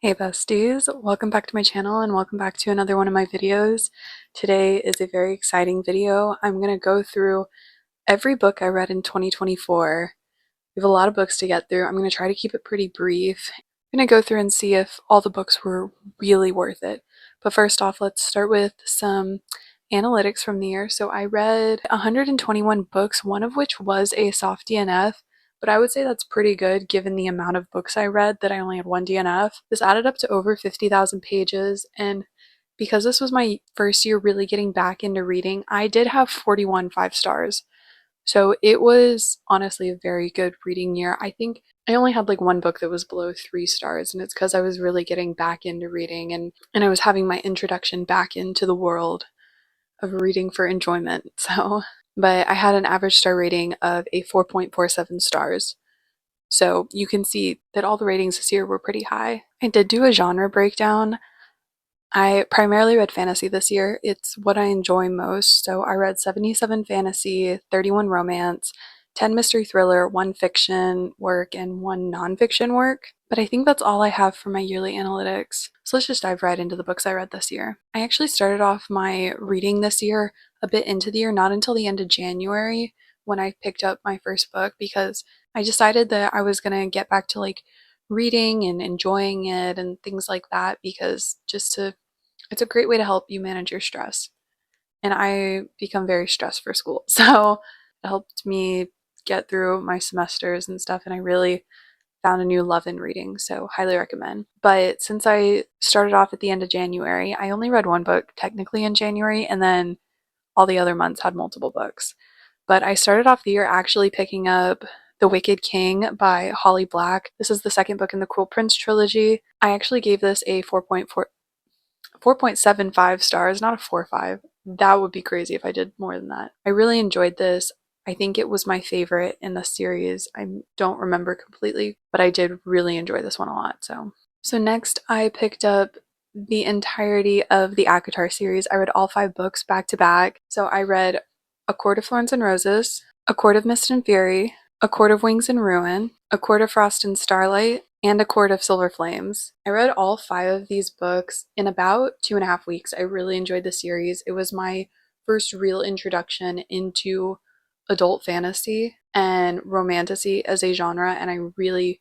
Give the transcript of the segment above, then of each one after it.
Hey besties, welcome back to my channel and welcome back to another one of my videos. Today is a very exciting video. I'm going to go through every book I read in 2024. We have a lot of books to get through. I'm going to try to keep it pretty brief. I'm going to go through and see if all the books were really worth it. But first off, let's start with some analytics from the year. So I read 121 books, one of which was a soft DNF, but I would say that's pretty good given the amount of books I read that I only had one DNF. This added up to over 50,000 pages, and because this was my first year really getting back into reading, I did have 41 5 stars. So it was honestly a very good reading year. I think I only had like one book that was below 3 stars, and it's because I was really getting back into reading and I was having my introduction back into the world of reading for enjoyment. So, but I had an average star rating of a 4.47 stars. So you can see that all the ratings this year were pretty high. I did do a genre breakdown. I primarily read fantasy this year. It's what I enjoy most. So I read 77 fantasy, 31 romance, 10 mystery thriller, 1 fiction work, and 1 nonfiction work. But I think that's all I have for my yearly analytics. So let's just dive right into the books I read this year. I actually started off my reading this year a bit into the year, not until the end of January when I picked up my first book, because I decided that I was going to get back to like reading and enjoying it and things like that, because it's a great way to help you manage your stress. And I become very stressed for school. So it helped me get through my semesters and stuff. And I really found a new love in reading. So highly recommend. But since I started off at the end of January, I only read one book technically in January. And then all the other months had multiple books. But I started off the year actually picking up The Wicked King by Holly Black. This is the second book in the Cruel Prince trilogy. I actually gave this a 4.75 stars, not a 4.5. That would be crazy if I did more than that. I really enjoyed this. I think it was my favorite in the series. I don't remember completely, but I did really enjoy this one a lot. So next I picked up the entirety of the ACOTAR series. I read all 5 books back to back. So I read A Court of Thorns and Roses, A Court of Mist and Fury, A Court of Wings and Ruin, A Court of Frost and Starlight, and A Court of Silver Flames. I read all 5 of these books in about 2.5 weeks. I really enjoyed the series. It was my first real introduction into adult fantasy and romantasy as a genre, and I really,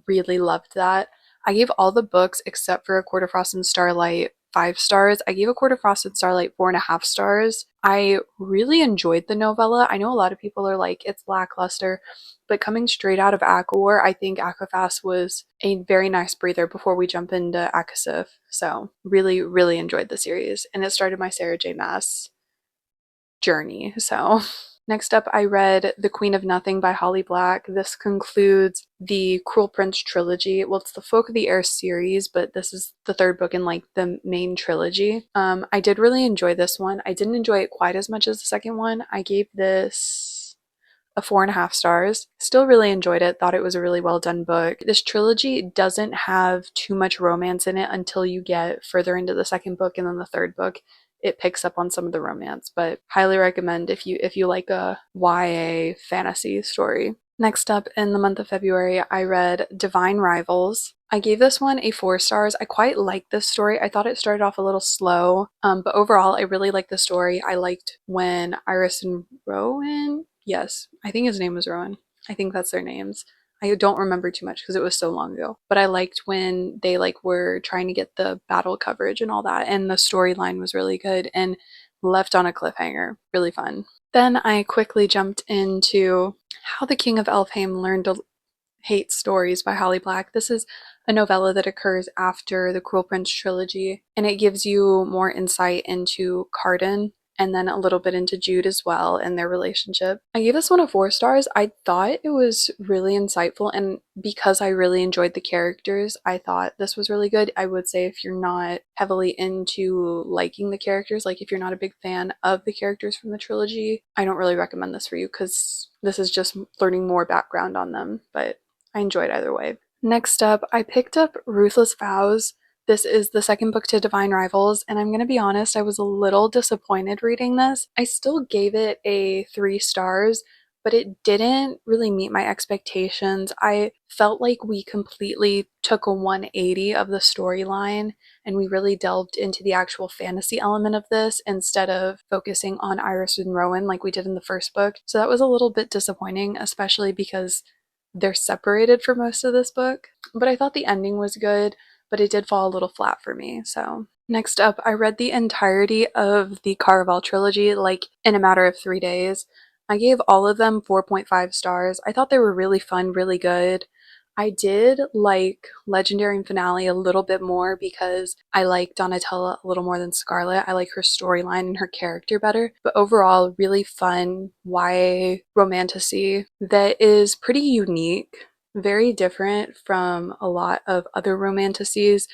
really loved that. I gave all the books except for A Court of Frost and Starlight 5 stars. I gave A Court of Frost and Starlight 4.5 stars. I really enjoyed the novella. I know a lot of people are like, it's lackluster, but coming straight out of ACOWAR, I think ACOFAS was a very nice breather before we jump into ACOSF. So really, really enjoyed the series, and it started my Sarah J. Maas journey. So next up, I read The Queen of Nothing by Holly Black. This concludes the Cruel Prince trilogy. Well, it's the Folk of the Air series, but this is the 3rd book in like the main trilogy. I did really enjoy this one. I didn't enjoy it quite as much as the second one. I gave this a 4.5 stars. Still really enjoyed it. Thought it was a really well done book. This trilogy doesn't have too much romance in it until you get further into the second book, and then the 3rd book it picks up on some of the romance, but highly recommend if you like a YA fantasy story. Next up, in the month of February, I read Divine Rivals. I gave this one a 4 stars. I quite liked this story. I thought it started off a little slow, but overall, I really liked the story. I liked when Iris and Rowan, yes, I think his name was Rowan. I think that's their names. I don't remember too much because it was so long ago, but I liked when they like were trying to get the battle coverage and all that, and the storyline was really good and left on a cliffhanger. Really fun. Then I quickly jumped into How the King of Elfheim Learned to Hate Stories by Holly Black. This is a novella that occurs after the Cruel Prince trilogy, and it gives you more insight into Cardan and then a little bit into Jude as well and their relationship. I gave this one a 4 stars. I thought it was really insightful, and because I really enjoyed the characters, I thought this was really good. I would say if you're not heavily into liking the characters, like if you're not a big fan of the characters from the trilogy, I don't really recommend this for you because this is just learning more background on them, but I enjoyed either way. Next up, I picked up Ruthless Vows. This is the second book to Divine Rivals, and I'm going to be honest, I was a little disappointed reading this. I still gave it a 3 stars, but it didn't really meet my expectations. I felt like we completely took a 180 of the storyline and we really delved into the actual fantasy element of this instead of focusing on Iris and Rowan like we did in the first book. So that was a little bit disappointing, especially because they're separated for most of this book. But I thought the ending was good, but it did fall a little flat for me. So next up, I read the entirety of the Caraval trilogy like in a matter of 3 days. I gave all of them 4.5 stars. I thought they were really fun, really good. I did like Legendary and Finale a little bit more because I like Donatella a little more than Scarlet. I like her storyline and her character better. But overall, really fun YA romantasy that is pretty unique, very different from a lot of other romantasies,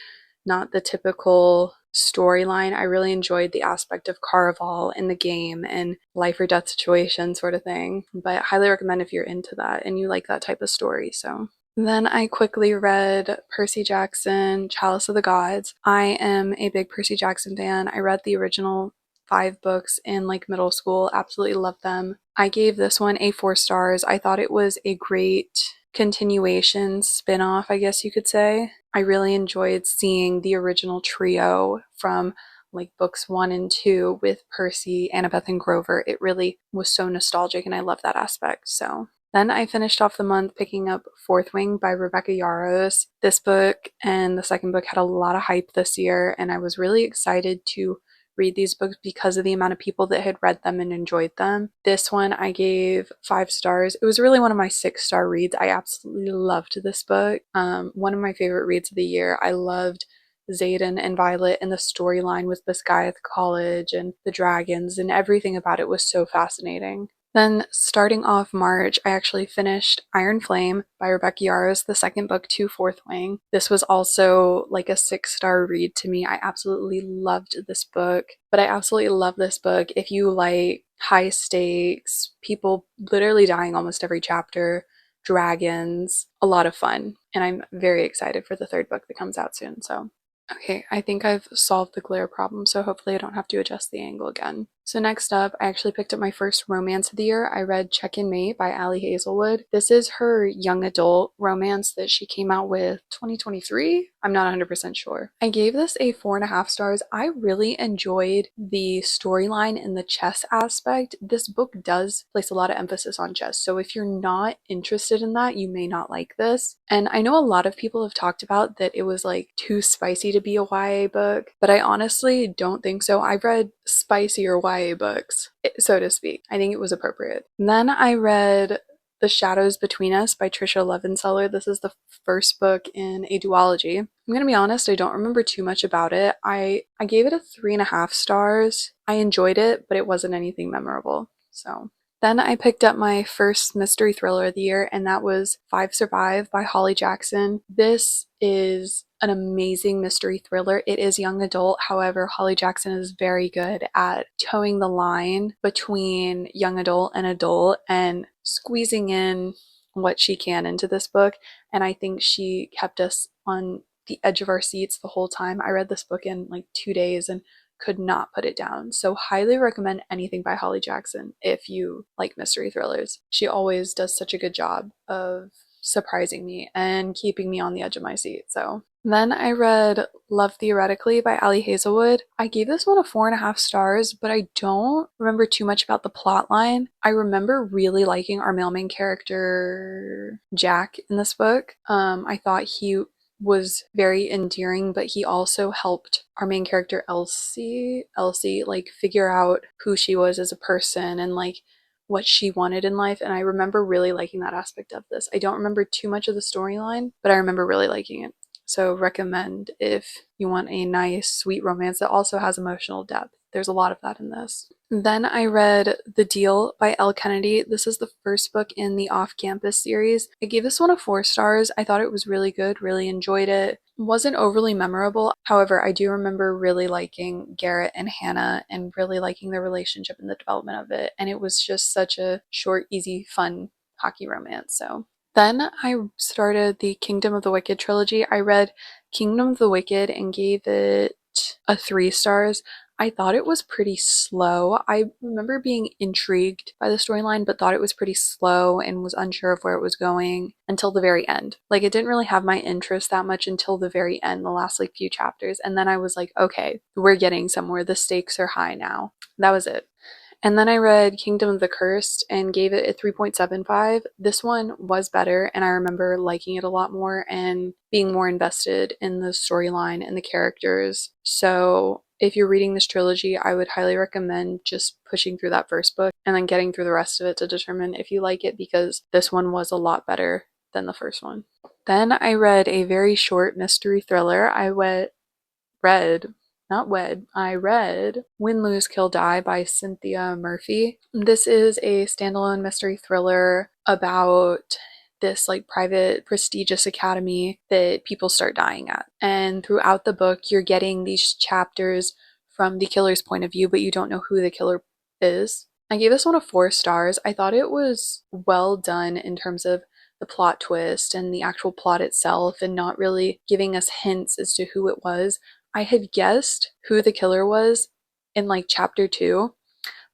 not the typical storyline. I really enjoyed the aspect of Caraval in the game and life or death situation sort of thing. But highly recommend if you're into that and you like that type of story. So then I quickly read Percy Jackson, Chalice of the Gods. I am a big Percy Jackson fan. I read the original 5 books in like middle school, absolutely loved them. I gave this one a 4 stars. I thought it was a great continuation, spin-off, I guess you could say. I really enjoyed seeing the original trio from like books 1 and 2 with Percy, Annabeth, and Grover. It really was so nostalgic and I love that aspect. So then I finished off the month picking up Fourth Wing by Rebecca Yarros. This book and the second book had a lot of hype this year, and I was really excited to read these books because of the amount of people that had read them and enjoyed them. This one I gave 5 stars. It was really one of my 6-star reads. I absolutely loved this book. One of my favorite reads of the year. I loved Xaden and Violet and the storyline with this guy at the college and the dragons and everything about it was so fascinating. Then, starting off March, I actually finished Iron Flame by Rebecca Yarros, the second book to Fourth Wing. This was also like a 6-star read to me. I absolutely loved this book, but I absolutely love this book if you like high stakes, people literally dying almost every chapter, dragons, a lot of fun. And I'm very excited for the third book that comes out soon, so. Okay, I think I've solved the glare problem, so hopefully I don't have to adjust the angle again. So next up, I actually picked up my first romance of the year. I read Check-in Mate by Ali Hazelwood. This is her young adult romance that she came out with 2023? I'm not 100% sure. I gave this a 4.5 stars. I really enjoyed the storyline and the chess aspect. This book does place a lot of emphasis on chess, so if you're not interested in that, you may not like this. And I know a lot of people have talked about that it was like too spicy to be a YA book, but I honestly don't think so. I've read spicier YA books, so to speak. I think it was appropriate. And then I read The Shadows Between Us by Trisha Levenseller. This is the first book in a duology. I'm gonna be honest, I don't remember too much about it. I gave it a 3.5 stars. I enjoyed it, but it wasn't anything memorable. So then I picked up my first mystery thriller of the year, and that was Five Survive by Holly Jackson. This is an amazing mystery thriller. It is young adult, however, Holly Jackson is very good at towing the line between young adult and squeezing in what she can into this book. And I think she kept us on the edge of our seats the whole time. I read this book in like 2 days and could not put it down. So highly recommend anything by Holly Jackson if you like mystery thrillers. She always does such a good job of surprising me and keeping me on the edge of my seat. So then I read Love Theoretically by Ali Hazelwood. I gave this one a 4.5 stars, but I don't remember too much about the plot line. I remember really liking our male main character, Jack, in this book. I thought he was very endearing, but he also helped our main character Elsie like figure out who she was as a person and like what she wanted in life, and I remember really liking that aspect of this. I don't remember too much of the storyline, but I remember really liking it. So recommend if you want a nice, sweet romance that also has emotional depth. There's a lot of that in this. Then I read The Deal by Elle Kennedy. This is the first book in the Off-Campus series. I gave this one a 4 stars. I thought it was really good, really enjoyed it. Wasn't overly memorable. However, I do remember really liking Garrett and Hannah and really liking their relationship and the development of it. And it was just such a short, easy, fun hockey romance. So then I started the Kingdom of the Wicked trilogy. I read Kingdom of the Wicked and gave it a 3 stars. I thought it was pretty slow. I remember being intrigued by the storyline, but thought it was pretty slow and was unsure of where it was going until the very end. Like, it didn't really have my interest that much until the very end, the last like few chapters. And then I was like, okay, we're getting somewhere. The stakes are high now. That was it. And then I read Kingdom of the Cursed and gave it a 3.75. This one was better, and I remember liking it a lot more and being more invested in the storyline and the characters. So, if you're reading this trilogy, I would highly recommend just pushing through that first book and then getting through the rest of it to determine if you like it, because this one was a lot better than the first one. Then I read a very short mystery thriller. Read, not wed, I read Win, Lose, Kill, Die by Cynthia Murphy. This is a standalone mystery thriller about this like private prestigious academy that people start dying at. And throughout the book, you're getting these chapters from the killer's point of view, but you don't know who the killer is. I gave this one a 4 stars. I thought it was well done in terms of the plot twist and the actual plot itself, and not really giving us hints as to who it was. I had guessed who the killer was in like chapter 2,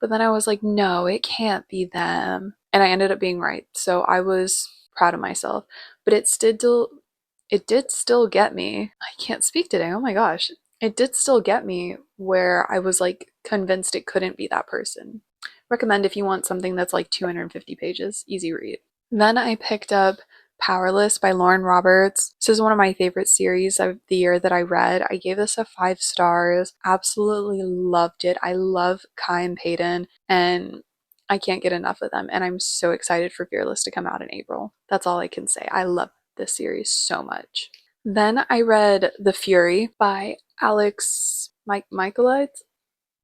but then I was like, no, it can't be them. And I ended up being right. So I was proud of myself. But it did still get me. I can't speak today. Oh my gosh. It did still get me where I was like convinced it couldn't be that person. Recommend if you want something that's like 250 pages. Easy read. Then I picked up Powerless by Lauren Roberts. This is one of my favorite series of the year that I read. I gave this a 5 stars. Absolutely loved it. I love Kai and Peyton, and I can't get enough of them. And I'm so excited for Fearless to come out in April. That's all I can say. I love this series so much. Then I read The Fury by Alex Michaelides.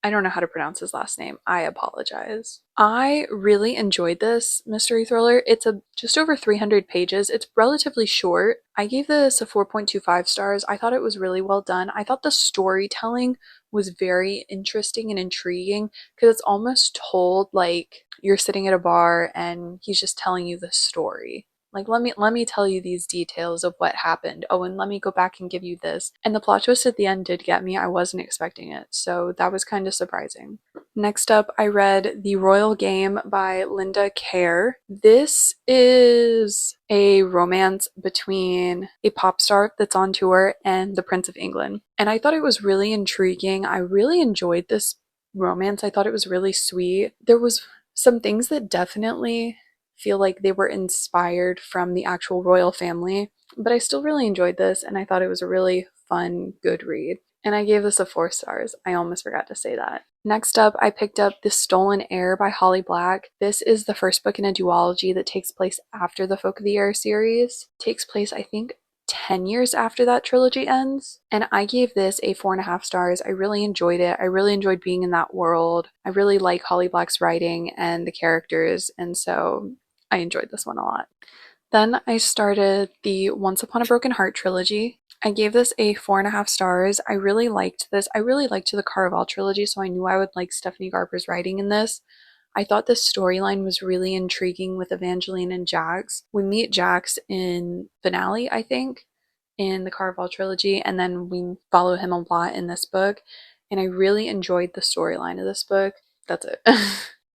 I don't know how to pronounce his last name. I apologize. I really enjoyed this mystery thriller. It's just over 300 pages. It's relatively short. I gave this a 4.25 stars. I thought it was really well done. I thought the storytelling was very interesting and intriguing, because it's almost told like you're sitting at a bar and he's just telling you the story. Like, let me tell you these details of what happened. Oh, and let me go back and give you this. And the plot twist at the end did get me. I wasn't expecting it, so that was kind of surprising. Next up, I read The Royal Game by Linda Kerr. This is a romance between a pop star that's on tour and the Prince of England. And I thought it was really intriguing. I really enjoyed this romance. I thought it was really sweet. There was some things that definitely feel like they were inspired from the actual royal family, but I still really enjoyed this, and I thought it was a really fun, good read. And I gave this a 4 stars. I almost forgot to say that. Next up, I picked up The Stolen Heir by Holly Black. This is the first book in a duology that takes place after the Folk of the Air series. Takes place, I think, 10 years after that trilogy ends. And I gave this a 4.5 stars. I really enjoyed it. I really enjoyed being in that world. I really like Holly Black's writing and the characters, and so I enjoyed this one a lot. Then I started the Once Upon a Broken Heart trilogy. I gave this a 4.5 stars. I really liked this. I really liked the Caraval trilogy, so I knew I would like Stephanie Garber's writing in this. I thought the storyline was really intriguing with Evangeline and Jax. We meet Jax in finale, I think, in the Caraval trilogy, and then we follow him a lot in this book, and I really enjoyed the storyline of this book. That's it.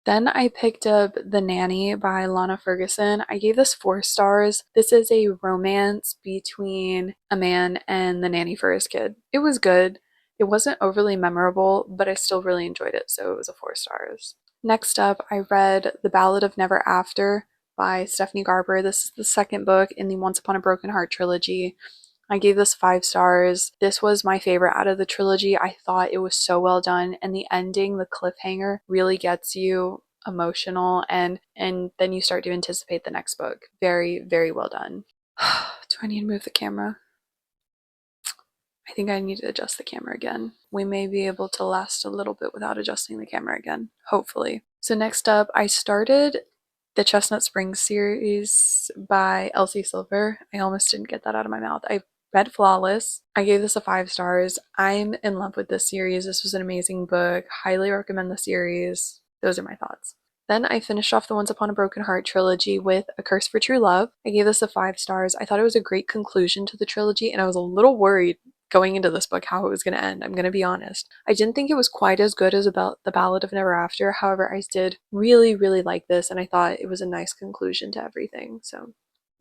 Then I picked up The Nanny by Lana Ferguson. I gave this 4 stars. This is a romance between a man and the nanny for his kid. It was good. It wasn't overly memorable, but I still really enjoyed it, so it was a 4 stars. Next up, I read The Ballad of Never After by Stephanie Garber. This is the second book in the Once Upon a Broken Heart trilogy. I gave this 5 stars. This was my favorite out of the trilogy. I thought it was so well done, and the ending, the cliffhanger, really gets you emotional, and then you start to anticipate the next book. Very, very well done. Do I need to move the camera? I think I need to adjust the camera again. We may be able to last a little bit without adjusting the camera again, hopefully. So next up, I started the Chestnut Springs series by Elsie Silver. I almost didn't get that out of my mouth. I read Flawless. I gave this a 5 stars. I'm in love with this series. This was an amazing book. Highly recommend the series. Those are my thoughts. Then I finished off the Once Upon a Broken Heart trilogy with A Curse for True Love. I gave this a 5 stars. I thought it was a great conclusion to the trilogy, and I was a little worried going into this book how it was going to end. I'm going to be honest. I didn't think it was quite as good as about The Ballad of Never After. However, I did really, really like this, and I thought it was a nice conclusion to everything. So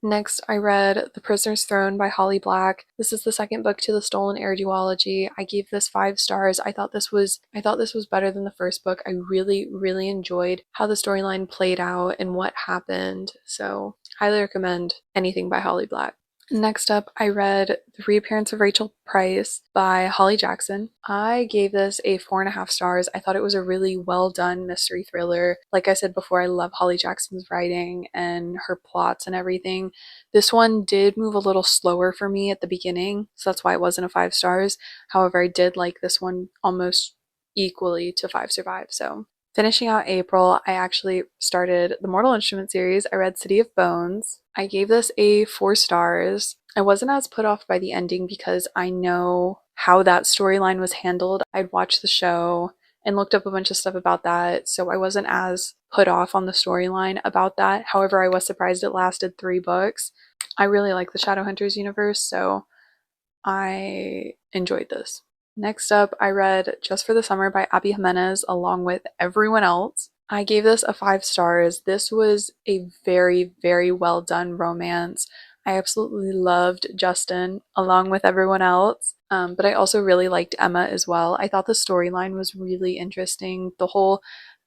next, I read The Prisoner's Throne by Holly Black. This is the second book to the Stolen Heir duology. I gave this 5 stars. I thought this was better than the first book. I really, really enjoyed how the storyline played out and what happened. So, highly recommend anything by Holly Black. Next up, I read The Reappearance of Rachel Price by Holly Jackson. I gave this a 4.5 stars. I thought it was a really well done mystery thriller. Like I said before, I love Holly Jackson's writing and her plots and everything. This one did move a little slower for me at the beginning, so that's why it wasn't a 5 stars. However, I did like this one almost equally to Five Survive. So finishing out April, I actually started the Mortal Instrument series. I read City of Bones. I gave this a 4 stars. I wasn't as put off by the ending because I know how that storyline was handled. I'd watched the show and looked up a bunch of stuff about that, so I wasn't as put off on the storyline about that. However, I was surprised it lasted 3 books. I really like the Shadowhunters universe, so I enjoyed this. Next up, I read Just for the Summer by Abby Jimenez along with everyone else. I gave this a 5 stars. This was a very, very well done romance. I absolutely loved Justin along with everyone else, but I also really liked Emma as well. I thought the storyline was really interesting. The whole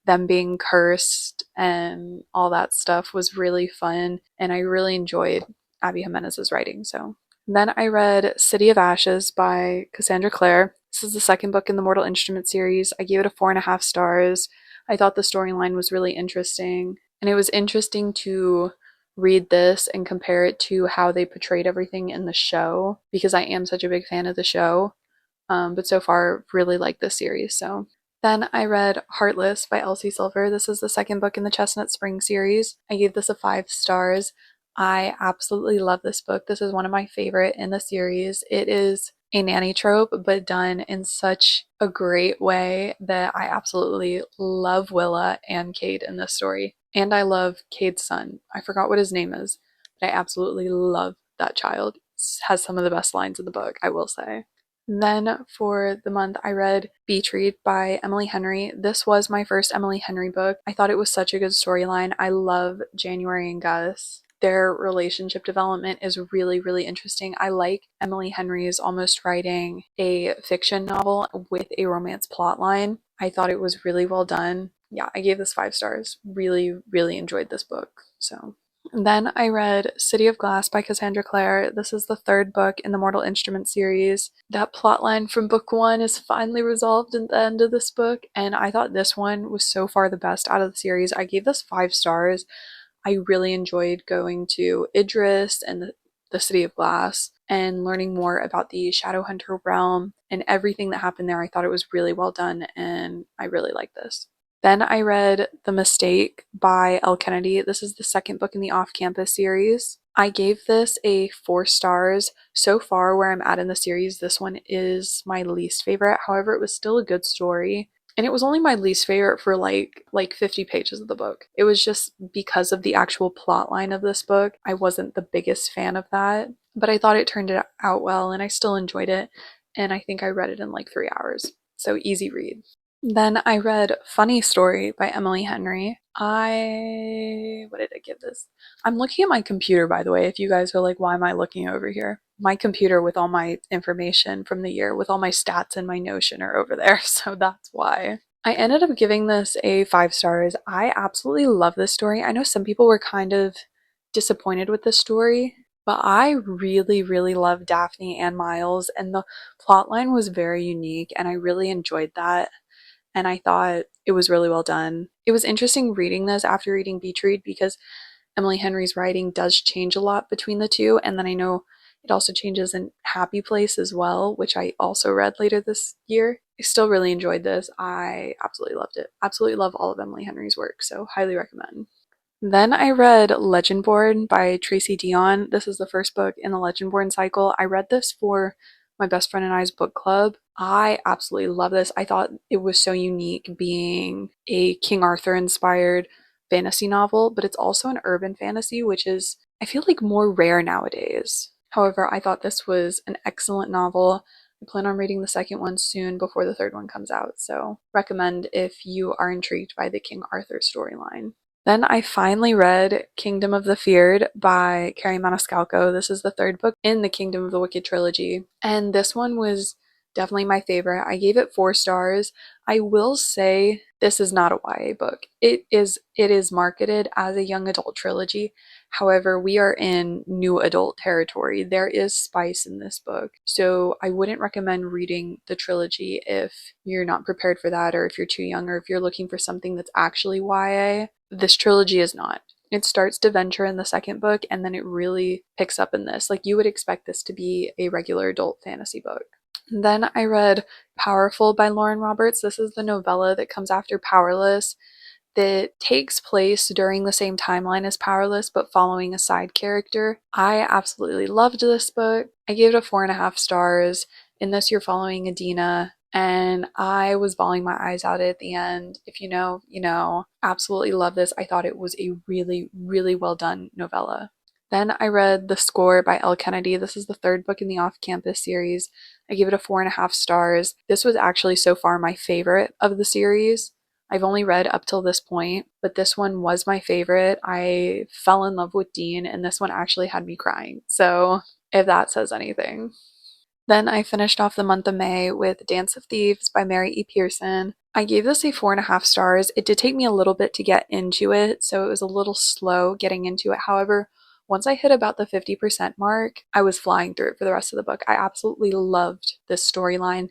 them being cursed and all that stuff was really fun, and I really enjoyed Abby Jimenez's writing. So then I read City of Ashes by Cassandra Clare. This is the second book in the Mortal Instrument series. I gave it a 4.5 stars. I thought the storyline was really interesting, and it was interesting to read this and compare it to how they portrayed everything in the show because I am such a big fan of the show. But so far, really like this series. So then I read Heartless by Elsie Silver. This is the second book in the Chestnut Spring series. I gave this a 5 stars. I absolutely love this book. This is one of my favorite in the series. It is a nanny trope, but done in such a great way that I absolutely love Willa and Cade in this story. And I love Cade's son. I forgot what his name is, but I absolutely love that child. Has some of the best lines in the book, I will say. Then for the month, I read Beach Read by Emily Henry. This was my first Emily Henry book. I thought it was such a good storyline. I love January and Gus. Their relationship development is really, really interesting. I like Emily Henry's almost writing a fiction novel with a romance plotline. I thought it was really well done. Yeah, I gave this 5 stars. Really, really enjoyed this book. So then I read City of Glass by Cassandra Clare. This is the third book in the Mortal Instrument series. That plotline from book 1 is finally resolved at the end of this book, and I thought this one was so far the best out of the series. I gave this 5 stars. I really enjoyed going to Idris and the City of Glass and learning more about the Shadowhunter realm and everything that happened there. I thought it was really well done, and I really liked this. Then I read The Mistake by Elle Kennedy. This is the second book in the Off Campus series. I gave this a 4 stars. So far, where I'm at in the series, this one is my least favorite. However, it was still a good story. And it was only my least favorite for like 50 pages of the book. It was just because of the actual plot line of this book. I wasn't the biggest fan of that, but I thought it turned out well and I still enjoyed it. And I think I read it in like 3 hours. So easy read. Then I read Funny Story by Emily Henry. What did I give this? I'm looking at my computer, by the way, if you guys are like, why am I looking over here? My computer with all my information from the year, with all my stats and my Notion are over there, so that's why. I ended up giving this a 5 stars. I absolutely love this story. I know some people were kind of disappointed with this story, but I really, really love Daphne and Miles, and the plotline was very unique, and I really enjoyed that and I thought it was really well done. It was interesting reading this after reading Beach Read because Emily Henry's writing does change a lot between the two, and then I know it also changes in Happy Place as well, which I also read later this year. I still really enjoyed this. I absolutely loved it. Absolutely love all of Emily Henry's work, so highly recommend. Then I read Legendborn by Tracy Dion. This is the first book in the Legendborn cycle. I read this for my best friend and I's book club. I absolutely love this. I thought it was so unique being a King Arthur inspired fantasy novel, but it's also an urban fantasy, which is, I feel like, more rare nowadays. However, I thought this was an excellent novel. I plan on reading the second one soon before the third one comes out, so recommend if you are intrigued by the King Arthur storyline. Then I finally read Kingdom of the Feared by Carrie Maniscalco. This is the third book in the Kingdom of the Wicked trilogy, and this one was definitely my favorite. I gave it 4 stars. I will say this is not a YA book. It is marketed as a young adult trilogy. However, we are in new adult territory. There is spice in this book. So I wouldn't recommend reading the trilogy if you're not prepared for that, or if you're too young, or if you're looking for something that's actually YA. This trilogy is not. It starts to venture in the second book, and then it really picks up in this. Like, you would expect this to be a regular adult fantasy book. And then I read Powerful by Lauren Roberts. This is the novella that comes after Powerless, that takes place during the same timeline as Powerless, but following a side character. I absolutely loved this book. I gave it a 4.5 stars. In this, you're following Adina, and I was bawling my eyes out at the end. If you know, you know. Absolutely love this. I thought it was a really, really well done novella. Then I read The Score by Elle Kennedy. This is the third book in the Off Campus series. I gave it a 4.5 stars. This was actually so far my favorite of the series. I've only read up till this point, but this one was my favorite. I fell in love with Dean, and this one actually had me crying. So, if that says anything. Then I finished off the month of May with Dance of Thieves by Mary E. Pearson. I gave this a 4.5 stars. It did take me a little bit to get into it, so it was a little slow getting into it. However, once I hit about the 50% mark, I was flying through it for the rest of the book. I absolutely loved this storyline,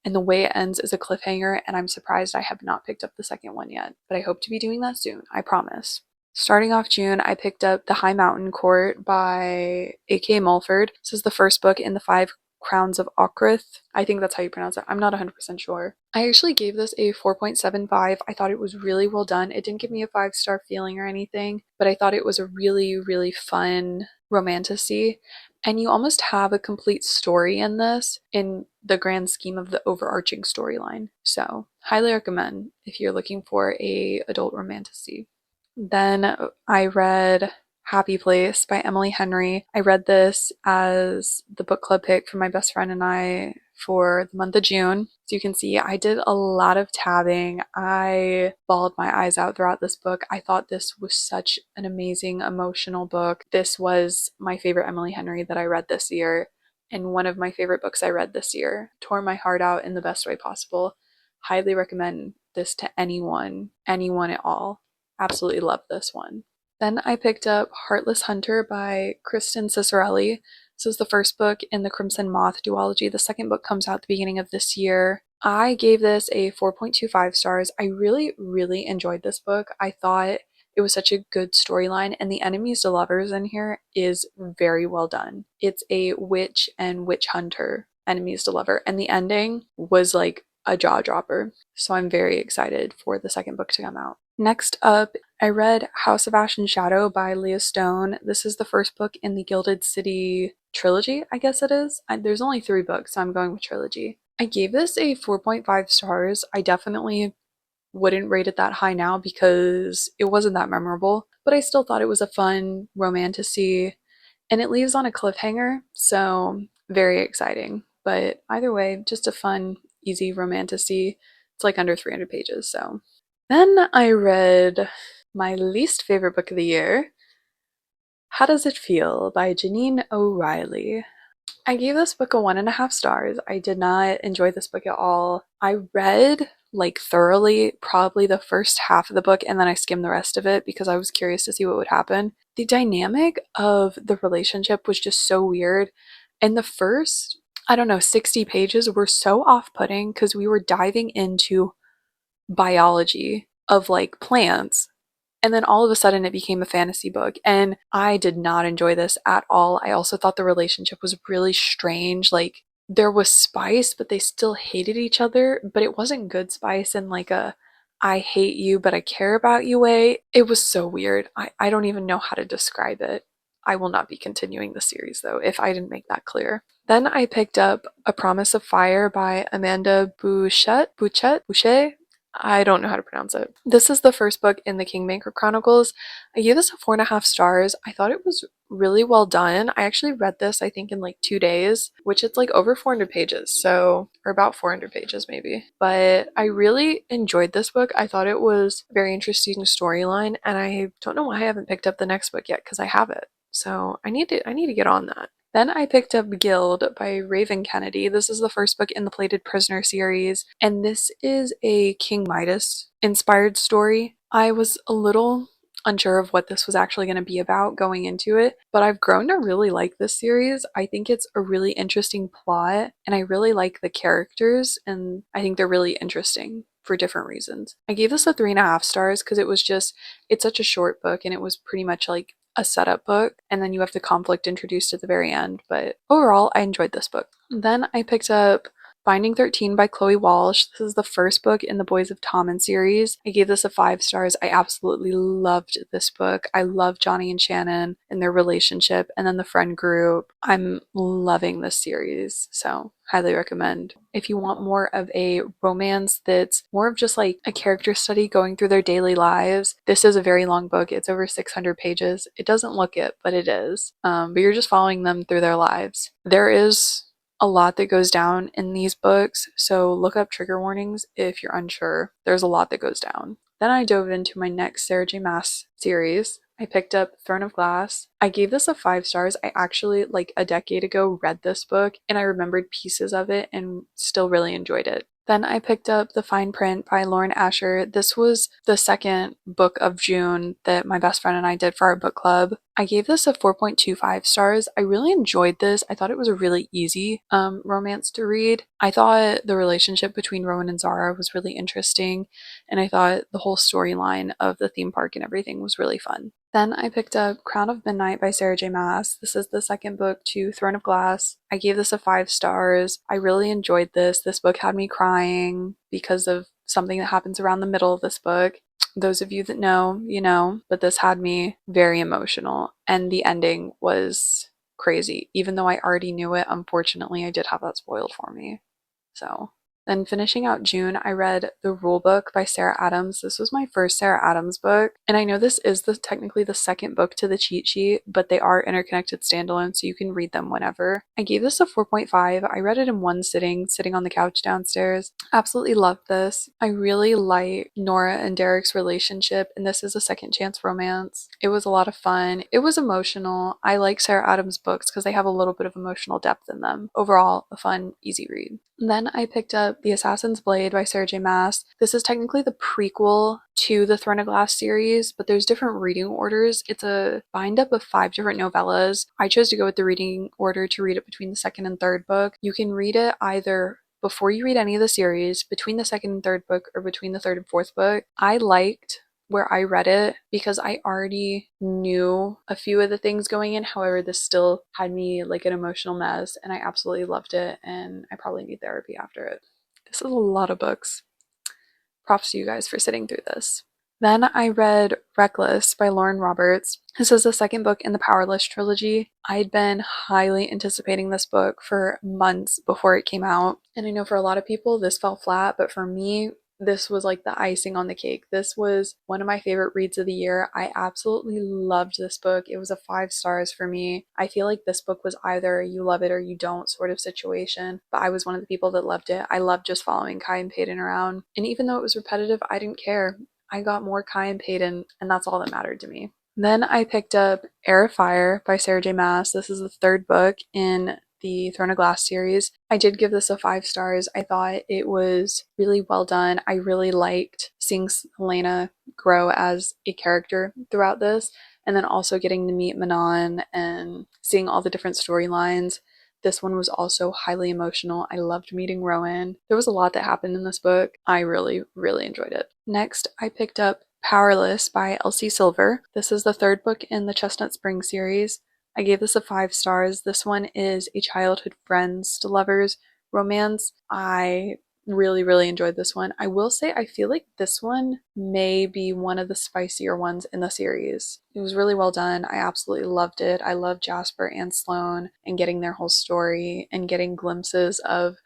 and the way it ends is a cliffhanger, and I'm surprised I have not picked up the second one yet, but I hope to be doing that soon, I promise. Starting off June, I picked up The High Mountain Court by A.K. Mulford. This is the first book in the Five Crowns of Ocrith. I think that's how you pronounce it. I'm not 100% sure. I actually gave this a 4.75. I thought it was really well done. It didn't give me a 5-star feeling or anything, but I thought it was a really, really fun romantasy. And you almost have a complete story in this in the grand scheme of the overarching storyline. So, highly recommend if you're looking for a adult romantasy. Then I read Happy Place by Emily Henry. I read this as the book club pick for my best friend and I for the month of June. So you can see I did a lot of tabbing. I bawled my eyes out throughout this book. I thought this was such an amazing emotional book. This was my favorite Emily Henry that I read this year, and one of my favorite books I read this year. Tore my heart out in the best way possible. Highly recommend this to anyone at all. Absolutely love this one. Then I picked up Heartless Hunter by Kristen Cicerelli. This is the first book in the Crimson Moth duology. The second book comes out at the beginning of this year. I gave this a 4.25 stars. I really, really enjoyed this book. I thought it was such a good storyline, and the enemies to lovers in here is very well done. It's a witch and witch hunter enemies to lover, and the ending was like a jaw dropper. So I'm very excited for the second book to come out. Next up, I read House of Ash and Shadow by Leah Stone. This is the first book in the Gilded City trilogy, I guess it is. There's only 3 books, so I'm going with trilogy. I gave this a 4.5 stars. I definitely wouldn't rate it that high now because it wasn't that memorable, but I still thought it was a fun romantasy, and it leaves on a cliffhanger, so very exciting. But either way, just a fun, easy romantasy. It's like under 300 pages, so. Then I read my least favorite book of the year, How Does It Feel by Janine O'Reilly. I gave this book a 1.5 stars. I did not enjoy this book at all. I read thoroughly probably the first half of the book, and then I skimmed the rest of it because I was curious to see what would happen. The dynamic of the relationship was just so weird. And the first, I don't know, 60 pages were so off-putting because we were diving into biology of plants, and then all of a sudden it became a fantasy book, and I did not enjoy this at all. I also thought the relationship was really strange. There was spice, but they still hated each other, but it wasn't good spice in a I hate you but I care about you way. It was so weird. I don't even know how to describe it. I will not be continuing the series though, if I didn't make that clear. Then I picked up A Promise of Fire by Amanda Bouchet. I don't know how to pronounce it. This is the first book in the Kingmaker Chronicles. I gave this a 4.5 stars. I thought it was really well done. I actually read this, I think, in like 2 days, which it's like over 400 pages, so, or about 400 pages maybe. But I really enjoyed this book. I thought it was a very interesting storyline, and I don't know why I haven't picked up the next book yet because I have it. So I need to get on that. Then I picked up Guild by Raven Kennedy. This is the first book in the Plated Prisoner series, and this is a King Midas inspired story. I was a little unsure of what this was actually going to be about going into it, but I've grown to really like this series. I think it's a really interesting plot, and I really like the characters, and I think they're really interesting for different reasons. I gave this a 3.5 stars because it's such a short book, and it was pretty much like a setup book, and then you have the conflict introduced at the very end. But overall, I enjoyed this book. Then I picked up Binding 13 by Chloe Walsh. This is the first book in the Boys of Tommen series. I gave this a 5 stars. I absolutely loved this book. I love Johnny and Shannon and their relationship, and then the friend group. I'm loving this series, so highly recommend. If you want more of a romance that's more of just like a character study going through their daily lives, this is a very long book. It's over 600 pages. It doesn't look it, but it is. But you're just following them through their lives. There is a lot that goes down in these books, so look up trigger warnings if you're unsure. There's a lot that goes down. Then I dove into my next Sarah J. Maas series. I picked up Throne of Glass. I gave this a 5 stars. I actually, like a decade ago, read this book, and I remembered pieces of it and still really enjoyed it. Then I picked up The Fine Print by Lauren Asher. This was the second book of June that my best friend and I did for our book club. I gave this a 4.25 stars. I really enjoyed this. I thought it was a really easy romance to read. I thought the relationship between Rowan and Zara was really interesting, and I thought the whole storyline of the theme park and everything was really fun. Then I picked up Crown of Midnight by Sarah J. Maas. This is the second book to Throne of Glass. I gave this a 5 stars. I really enjoyed this. This book had me crying because of something that happens around the middle of this book. Those of you that know, you know, but this had me very emotional, and the ending was crazy. Even though I already knew it, unfortunately, I did have that spoiled for me. So, then finishing out June, I read The Rule Book by Sarah Adams. This was my first Sarah Adams book, and I know this is technically the second book to the cheat sheet, but they are interconnected standalone, so you can read them whenever. I gave this a 4.5. I read it in one sitting on the couch downstairs. Absolutely loved this. I really like Nora and Derek's relationship, and this is a second chance romance. It was a lot of fun. It was emotional. I like Sarah Adams books because they have a little bit of emotional depth in them. Overall, a fun, easy read. Then I picked up The Assassin's Blade by Sarah J. Maas. This is technically the prequel to the Throne of Glass series, but there's different reading orders. It's a bind up of 5 different novellas. I chose to go with the reading order to read it between the second and third book. You can read it either before you read any of the series, between the second and third book, or between the third and fourth book. I liked where I read it because I already knew a few of the things going in. However, this still had me like an emotional mess, and I absolutely loved it, and I probably need therapy after it. This is a lot of books. Props to you guys for sitting through this. Then I read Reckless by Lauren Roberts. This is the second book in the Powerless trilogy. I'd been highly anticipating this book for months before it came out, and I know for a lot of people this fell flat, but for me, this was like the icing on the cake. This was one of my favorite reads of the year. I absolutely loved this book. It was a 5 stars for me. I feel like this book was either you love it or you don't sort of situation, but I was one of the people that loved it. I loved just following Kai and Peyton around, and even though it was repetitive, I didn't care. I got more Kai and Peyton, and that's all that mattered to me. Then I picked up Air of Fire by Sarah J. Maas. This is the third book in the Throne of Glass series. I did give this a 5 stars. I thought it was really well done. I really liked seeing Helena grow as a character throughout this, and then also getting to meet Manon and seeing all the different storylines. This one was also highly emotional. I loved meeting Rowan. There was a lot that happened in this book. I really, really enjoyed it. Next, I picked up Powerless by Elsie Silver. This is the third book in the Chestnut Spring series. I gave this a 5 stars. This one is a childhood friends to lovers romance. I really, really enjoyed this one. I will say I feel like this one may be one of the spicier ones in the series. It was really well done. I absolutely loved it. I loved Jasper and Sloane and getting their whole story and getting glimpses of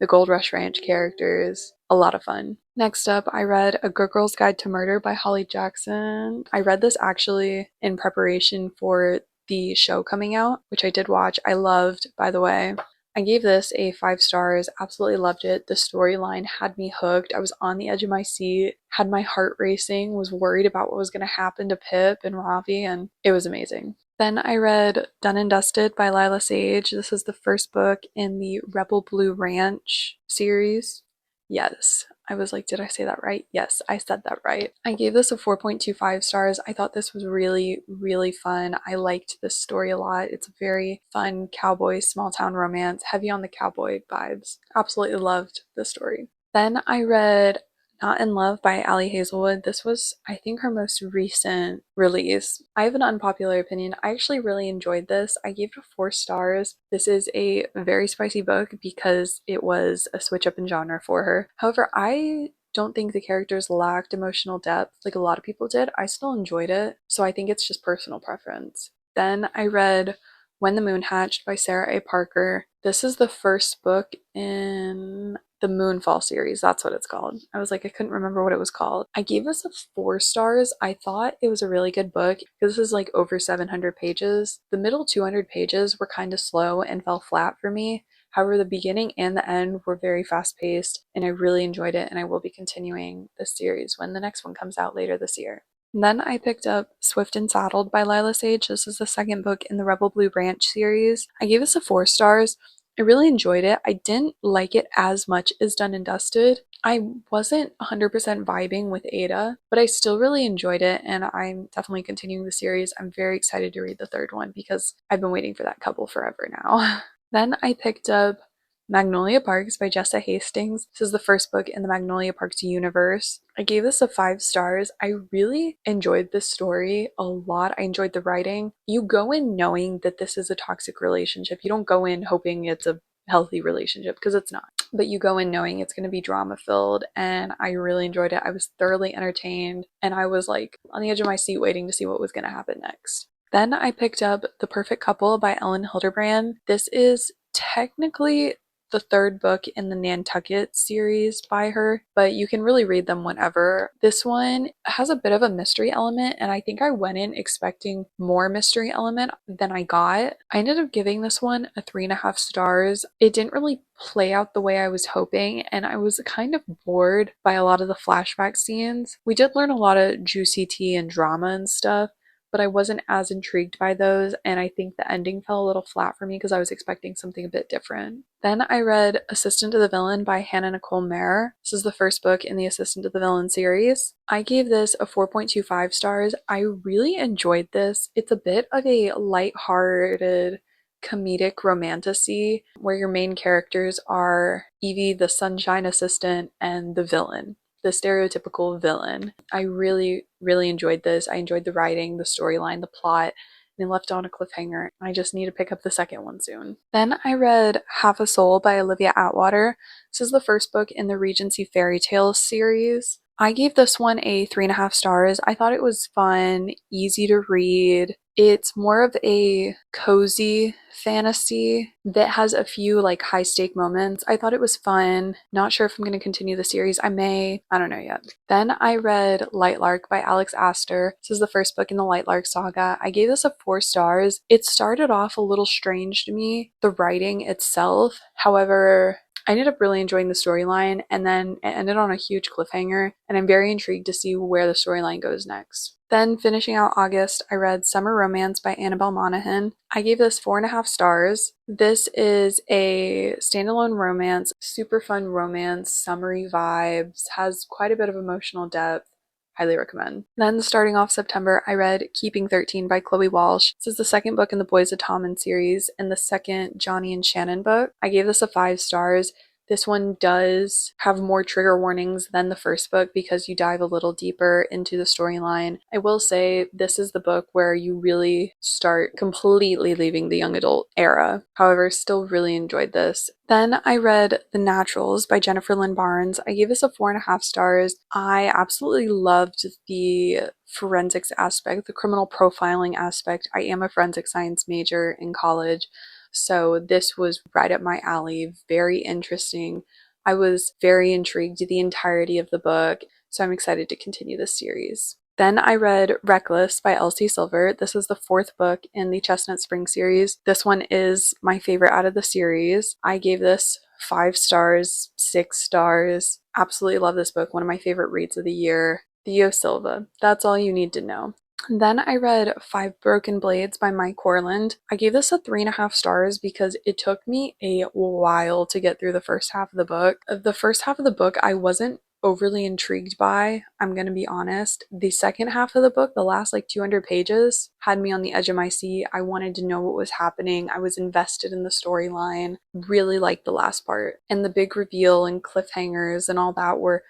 the Gold Rush Ranch characters. A lot of fun. Next up, I read A Good Girl's Guide to Murder by Holly Jackson. I read this actually in preparation for the show coming out, which I did watch. I loved, by the way. I gave this a 5 stars, absolutely loved it. The storyline had me hooked. I was on the edge of my seat, had my heart racing, was worried about what was going to happen to Pip and Ravi, and it was amazing. Then I read Done and Dusted by Lila Sage. This is the first book in the Rebel Blue Ranch series. Yes. I was like, did I say that right? Yes, I said that right. I gave this a 4.25 stars. I thought this was really, really fun. I liked this story a lot. It's a very fun cowboy small town romance, heavy on the cowboy vibes. Absolutely loved the story. Then I read Not in Love by Ali Hazelwood. This was, I think, her most recent release. I have an unpopular opinion. I actually really enjoyed this. I gave it 4 stars. This is a very spicy book because it was a switch up in genre for her. However, I don't think the characters lacked emotional depth like a lot of people did. I still enjoyed it, so I think it's just personal preference. Then I read When the Moon Hatched by Sarah A. Parker. This is the first book in the Moonfall series. That's what it's called. I was like, I couldn't remember what it was called. I gave this a 4 stars. I thought it was a really good book because this is like over 700 pages. The middle 200 pages were kind of slow and fell flat for me. However, the beginning and the end were very fast paced, and I really enjoyed it, and I will be continuing this series when the next one comes out later this year. And then I picked up Swift and Saddled by Lila Sage. This is the second book in the Rebel Blue Branch series. I gave this a 4 stars. I really enjoyed it. I didn't like it as much as Done and Dusted. I wasn't 100% vibing with Ada, but I still really enjoyed it, and I'm definitely continuing the series. I'm very excited to read the third one because I've been waiting for that couple forever now. Then I picked up Magnolia Parks by Jessa Hastings. This is the first book in the Magnolia Parks universe. I gave this a 5 stars. I really enjoyed this story a lot. I enjoyed the writing. You go in knowing that this is a toxic relationship. You don't go in hoping it's a healthy relationship because it's not. But you go in knowing it's going to be drama filled, and I really enjoyed it. I was thoroughly entertained, and I was like on the edge of my seat waiting to see what was going to happen next. Then I picked up The Perfect Couple by Ellen Hilderbrand. This is technically the third book in the Nantucket series by her, but you can really read them whenever. This one has a bit of a mystery element, and I think I went in expecting more mystery element than I got. I ended up giving this one a 3.5 stars. It didn't really play out the way I was hoping, and I was kind of bored by a lot of the flashback scenes. We did learn a lot of juicy tea and drama and stuff, but I wasn't as intrigued by those, and I think the ending fell a little flat for me because I was expecting something a bit different. Then I read Assistant to the Villain by Hannah Nicole Mayer. This is the first book in the Assistant to the Villain series. I gave this a 4.25 stars. I really enjoyed this. It's a bit of a light-hearted comedic romantasy where your main characters are Evie, the sunshine assistant, and the villain, the stereotypical villain. I really, really enjoyed this. I enjoyed the writing, the storyline, the plot, and it left on a cliffhanger. I just need to pick up the second one soon. Then I read Half a Soul by Olivia Atwater. This is the first book in the Regency Fairy Tales series. I gave this one a 3.5 stars. I thought it was fun, easy to read. It's more of a cozy fantasy that has a few like high stake moments. I thought it was fun. Not sure if I'm going to continue the series. I may. I don't know yet. Then I read Lightlark by Alex Astor. This is the first book in the Lightlark saga. I gave this a 4 stars. It started off a little strange to me, the writing itself. However, I ended up really enjoying the storyline, and then it ended on a huge cliffhanger, and I'm very intrigued to see where the storyline goes next. Then, finishing out August, I read Summer Romance by Annabelle Monaghan. I gave this 4.5 stars. This is a standalone romance, super fun romance, summery vibes, has quite a bit of emotional depth. Highly recommend. Then, starting off September, I read Keeping 13 by Chloe Walsh. This is the second book in the Boys of Tommen series and the second Johnny and Shannon book. I gave this a 5 stars. This one does have more trigger warnings than the first book because you dive a little deeper into the storyline. I will say this is the book where you really start completely leaving the young adult era. However, still really enjoyed this. Then I read The Naturals by Jennifer Lynn Barnes. I gave this a 4.5 stars. I absolutely loved the forensics aspect, the criminal profiling aspect. I am a forensic science major in college, so this was right up my alley, very interesting. I was very intrigued the entirety of the book, so I'm excited to continue this series. Then I read Reckless by Elsie Silver. This is the fourth book in the Chestnut Spring series. This one is my favorite out of the series. I gave this 5 stars, 6 stars. Absolutely love this book. One of my favorite reads of the year. Theo Silva. That's all you need to know. Then I read Five Broken Blades by Mike Corland. I gave this a 3.5 stars because it took me a while to get through the first half of the book. The first half of the book I wasn't overly intrigued by, I'm gonna be honest. The second half of the book, the last like 200 pages, had me on the edge of my seat. I wanted to know what was happening. I was invested in the storyline. Really liked the last part. And the big reveal and cliffhangers and all that were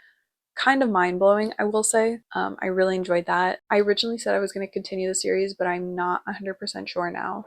kind of mind-blowing, I will say. I really enjoyed that. I originally said I was going to continue the series, but I'm not 100% sure now.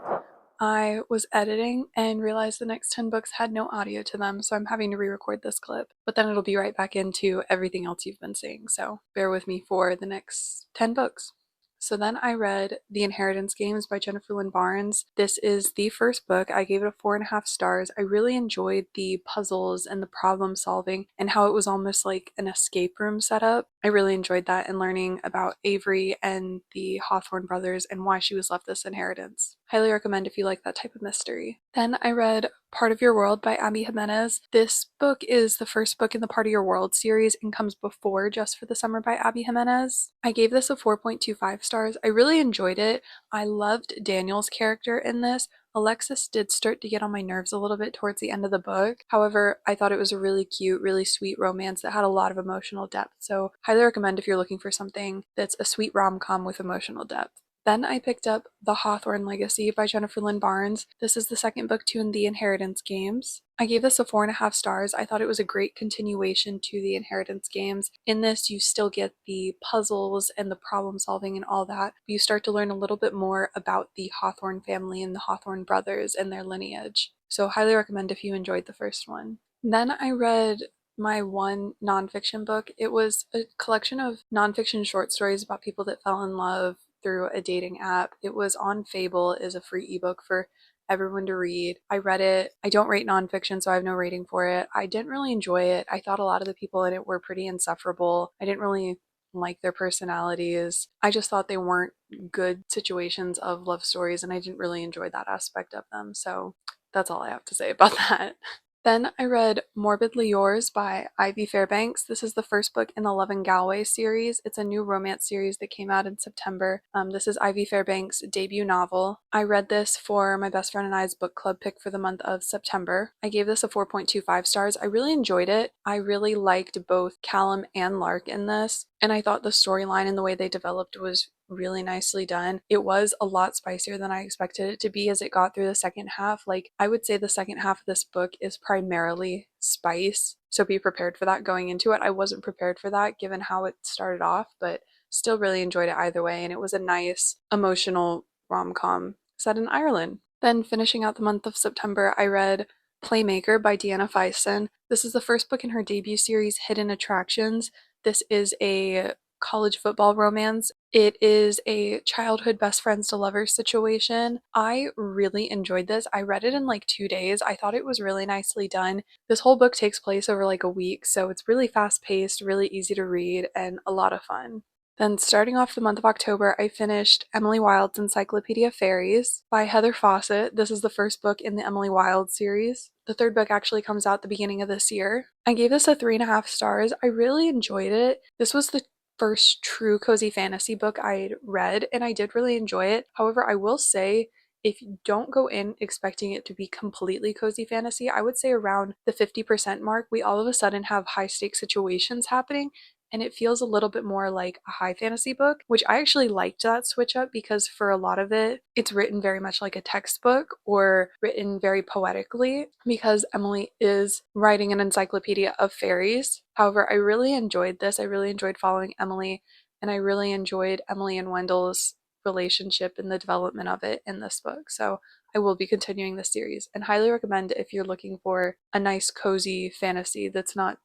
I was editing and realized the next 10 books had no audio to them, so I'm having to re-record this clip. But then it'll be right back into everything else you've been seeing, so bear with me for the next 10 books. So then I read The Inheritance Games by Jennifer Lynn Barnes. This is the first book. I gave it a 4.5 stars. I really enjoyed the puzzles and the problem solving and how it was almost like an escape room setup. I really enjoyed that and learning about Avery and the Hawthorne brothers and why she was left this inheritance. Highly recommend if you like that type of mystery. Then I read Part of Your World by Abby Jimenez. This book is the first book in the Part of Your World series and comes before Just for the Summer by Abby Jimenez. I gave this a 4.25 stars. I really enjoyed it. I loved Daniel's character in this. Alexis did start to get on my nerves a little bit towards the end of the book. However, I thought it was a really cute, really sweet romance that had a lot of emotional depth. So highly recommend if you're looking for something that's a sweet rom-com with emotional depth. Then I picked up The Hawthorne Legacy by Jennifer Lynn Barnes. This is the second book to The Inheritance Games. I gave this a 4.5 stars. I thought it was a great continuation to The Inheritance Games. In this, you still get the puzzles and the problem solving and all that. But you start to learn a little bit more about the Hawthorne family and the Hawthorne brothers and their lineage. So highly recommend if you enjoyed the first one. Then I read my one nonfiction book. It was a collection of nonfiction short stories about people that fell in love through a dating app. It was on Fable, is a free ebook for everyone to read. I read it. I don't rate nonfiction, so I have no rating for it. I didn't really enjoy it. I thought a lot of the people in it were pretty insufferable. I didn't really like their personalities. I just thought they weren't good situations of love stories, and I didn't really enjoy that aspect of them. So that's all I have to say about that. Then I read Morbidly Yours by Ivy Fairbanks. This is the first book in the Love and Galway series. It's a new romance series that came out in September. This is Ivy Fairbanks' debut novel. I read this for my best friend and I's book club pick for the month of September. I gave this a 4.25 stars. I really enjoyed it. I really liked both Callum and Lark in this, and I thought the storyline and the way they developed was really nicely done. It was a lot spicier than I expected it to be as it got through the second half. Like, I would say the second half of this book is primarily spice, so be prepared for that going into it. I wasn't prepared for that given how it started off, but still really enjoyed it either way, and it was a nice emotional rom-com set in Ireland. Then finishing out the month of September, I read Playmaker by Deanna Feisten. This is the first book in her debut series, Hidden Attractions. This is a college football romance. It is a childhood best friends to lovers situation. I really enjoyed this. I read it in like 2 days. I thought it was really nicely done. This whole book takes place over like a week, so it's really fast paced, really easy to read, and a lot of fun. Then starting off the month of October, I finished Emily Wilde's Encyclopedia of Fairies by Heather Fawcett. This is the first book in the Emily Wilde series. The third book actually comes out the beginning of this year. I gave this a 3.5 stars. I really enjoyed it. This was the first true cozy fantasy book I'd read, and I did really enjoy it. However, I will say, if you don't go in expecting it to be completely cozy fantasy, I would say around the 50% mark, we all of a sudden have high stakes situations happening, and it feels a little bit more like a high fantasy book, which I actually liked that switch up because for a lot of it, it's written very much like a textbook or written very poetically because Emily is writing an encyclopedia of fairies. However, I really enjoyed this. I really enjoyed following Emily, and I really enjoyed Emily and Wendell's relationship and the development of it in this book. So I will be continuing the series and highly recommend if you're looking for a nice cozy fantasy that's not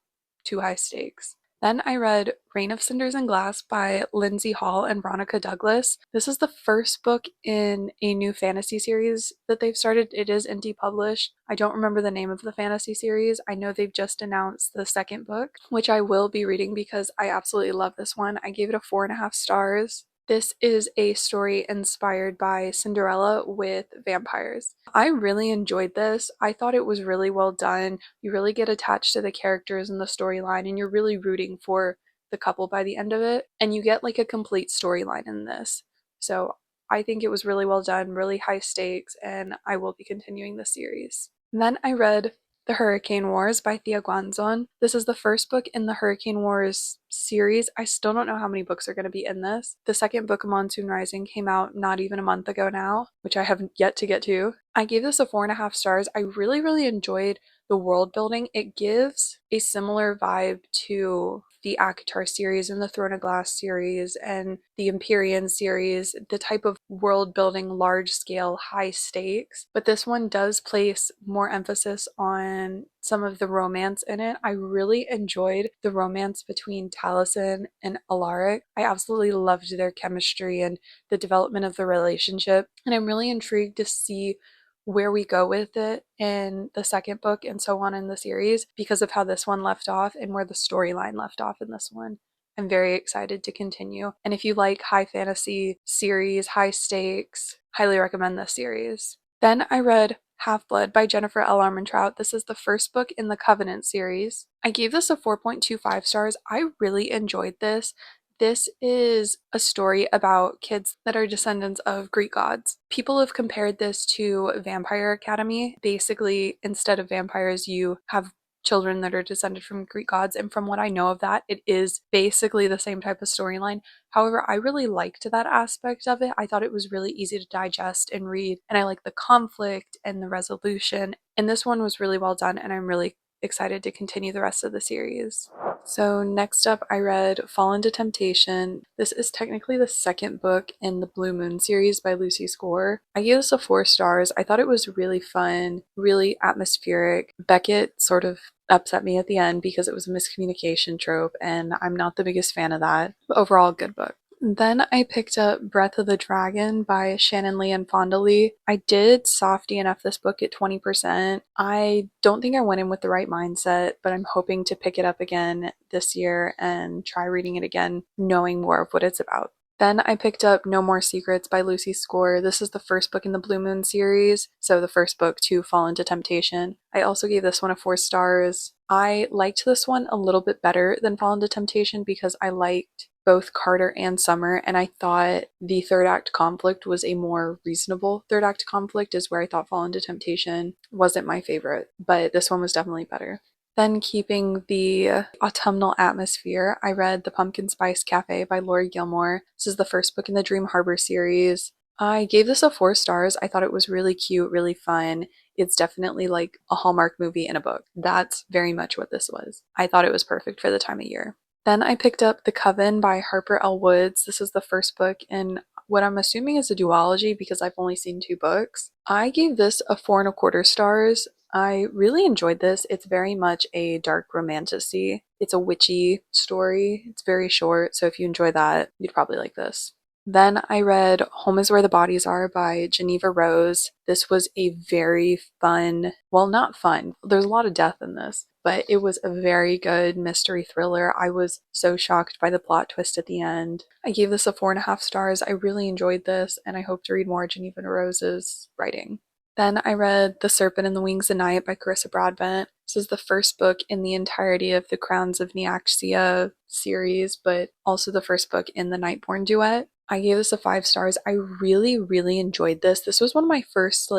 too high stakes. Then I read Reign of Cinders and Glass by Lindsay Hall and Veronica Douglas. This is the first book in a new fantasy series that they've started. It is indie published. I don't remember the name of the fantasy series. I know they've just announced the second book, which I will be reading because I absolutely love this one. I gave it a 4.5 stars. This is a story inspired by Cinderella with vampires. I really enjoyed this. I thought it was really well done. You really get attached to the characters and the storyline, and you're really rooting for the couple by the end of it. And you get like a complete storyline in this. So I think it was really well done, really high stakes, and I will be continuing the series. And then I read The Hurricane Wars by Thea Guanzon. This is the first book in the Hurricane Wars series. I still don't know how many books are going to be in this. The second book, Monsoon Rising, came out not even a month ago now, which I haven't yet to get to. I gave this a 4.5 stars. I really enjoyed the world building. It gives a similar vibe to the ACOTAR series and the Throne of Glass series and the Empyrean series, the type of world building, large scale, high stakes. But this one does place more emphasis on some of the romance in it. I really enjoyed the romance between Taliesin and Alaric. I absolutely loved their chemistry and the development of the relationship. And I'm really intrigued to see where we go with it in the second book and so on in the series because of how this one left off and where the storyline left off in this one. I'm very excited to continue. And if you like high fantasy series, high stakes, highly recommend this series. Then I read Half-Blood by Jennifer L. Armentrout. This is the first book in the Covenant series. I gave this a 4.25 stars. I really enjoyed this. This is a story about kids that are descendants of Greek gods. People have compared this to Vampire Academy. Basically, instead of vampires, you have children that are descended from Greek gods, and from what I know of that, it is basically the same type of storyline. However, I really liked that aspect of it. I thought it was really easy to digest and read, and I liked the conflict and the resolution, and this one was really well done, and I'm really excited to continue the rest of the series. So next up, I read Fall into Temptation. This is technically the second book in the Blue Moon series by Lucy Score. I gave this a 4 stars. I thought it was really fun, really atmospheric. Beckett sort of upset me at the end because it was a miscommunication trope, and I'm not the biggest fan of that. But overall, good book. Then I picked up Breath of the Dragon by Shannon Lee and Fonda Lee. I did soft DNF this book at 20%. I don't think I went in with the right mindset, but I'm hoping to pick it up again this year and try reading it again, knowing more of what it's about. Then I picked up No More Secrets by Lucy Score. This is the first book in the Blue Moon series, so the first book to Fall into Temptation. I also gave this one a 4 stars. I liked this one a little bit better than Fall into Temptation because I liked both Carter and Summer, and I thought the third act conflict was a more reasonable third act conflict, is where I thought Fall into Temptation wasn't my favorite, but this one was definitely better. Then, keeping the autumnal atmosphere, I read The Pumpkin Spice Cafe by Laurie Gilmore. This is the first book in the Dream Harbor series. I gave this a 4 stars. I thought it was really cute, really fun. It's definitely like a Hallmark movie in a book. That's very much what this was. I thought it was perfect for the time of year. Then I picked up The Coven by Harper L. Woods. This is the first book in what I'm assuming is a duology because I've only seen 2 books. I gave this a 4.25 stars. I really enjoyed this. It's very much a dark romantasy. It's a witchy story. It's very short, so if you enjoy that, you'd probably like this. Then I read Home is Where the Bodies Are by Geneva Rose. This was a very fun, well, not fun, there's a lot of death in this, but it was a very good mystery thriller. I was so shocked by the plot twist at the end. I gave this a 4.5 stars. I really enjoyed this, and I hope to read more Geneva Rose's writing. Then I read The Serpent and the Wings of Night by Carissa Broadbent. This is the first book in the entirety of the Crowns of Neaxia series, but also the first book in the Nightborn duet. I gave this a 5 stars. I really enjoyed this. This was one of my first,